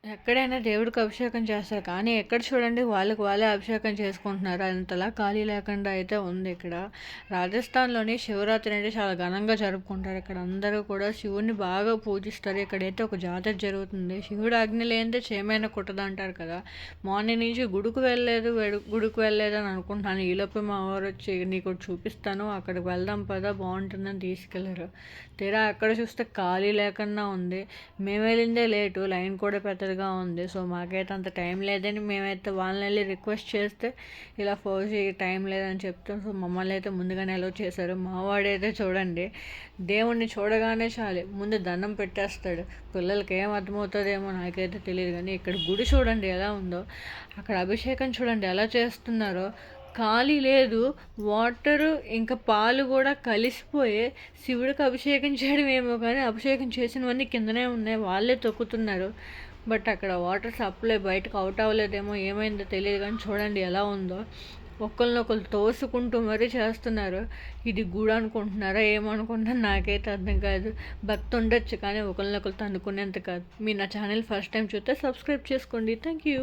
ఎక్కడైనా దేవుడికి అభిషేకం చేస్తారు. కానీ ఎక్కడ చూడండి వాళ్ళకి వాళ్ళే అభిషేకం చేసుకుంటున్నారు. అంతలా ఖాళీ లేకుండా అయితే ఉంది ఇక్కడ. రాజస్థాన్‌లోని శివరాత్రి అంటే చాలా ఘనంగా జరుపుకుంటారు. ఇక్కడ అందరూ కూడా శివుడిని బాగా పూజిస్తారు. ఇక్కడైతే ఒక జాతర జరుగుతుంది. శివుడు ఆజ్ఞ లేనిదే చీమైనా కుట్టదంటారు కదా! మార్నింగ్ నుంచి గుడికి వెళ్ళలేదని అనుకుంటున్నాను. ఈలోపే మా వారొచ్చి నీకోటి చూపిస్తాను. అక్కడికి వెళ్దాం పదా బావుంటుందని తీసుకెళ్లారు. తీరా అక్కడ చూస్తే ఖాళీ లేకుండా ఉంది. మేము వెళ్ళిందే లేటు. లైన్ కూడా పెద్దదిగా ఉంది. సో మాకైతే అంత టైం లేదని మేమైతే వాళ్ళని వెళ్ళి రిక్వెస్ట్ చేస్తే ఇలా ఫౌజీ టైం లేదని చెప్తాం. సో మమ్మల్ని అయితే ముందుగానే అలౌ చేశారు. మావాడైతే చూడండి దేవుణ్ణి చూడగానే చాలు ముందు దండం పెట్టేస్తాడు. పిల్లలకి ఏం అర్థమవుతుందేమో నాకైతే తెలియదు. కానీ ఇక్కడ గుడి చూడండి ఎలా ఉందో, అక్కడ అభిషేకం చూడండి ఎలా చేస్తున్నారో. ఖాళీ లేదు. వాటరు ఇంకా పాలు కూడా కలిసిపోయి శివుడికి అభిషేకం చేయడం ఏమో కానీ అభిషేకం చేసినవన్నీ కిందనే ఉన్నాయి. వాళ్ళే తొక్కుతున్నారు. బట్ అక్కడ వాటర్ సప్లై బయటకు అవుట్ అవ్వలేదేమో ఏమైందో తెలియదు. కానీ చూడండి ఎలా ఉందో. ఒకరినొకరు తోసుకుంటూ మరీ చేస్తున్నారు. ఇది గుడి అనుకుంటున్నారా ఏమనుకుంటున్నారో నాకైతే అర్థం కాదు. భక్తి ఉండొచ్చు కానీ ఒకరినొకరు తన్నుకునేంత కాదు. మీరు నా ఛానల్ ఫస్ట్ టైం చూస్తే సబ్స్క్రైబ్ చేసుకోండి. Thank you.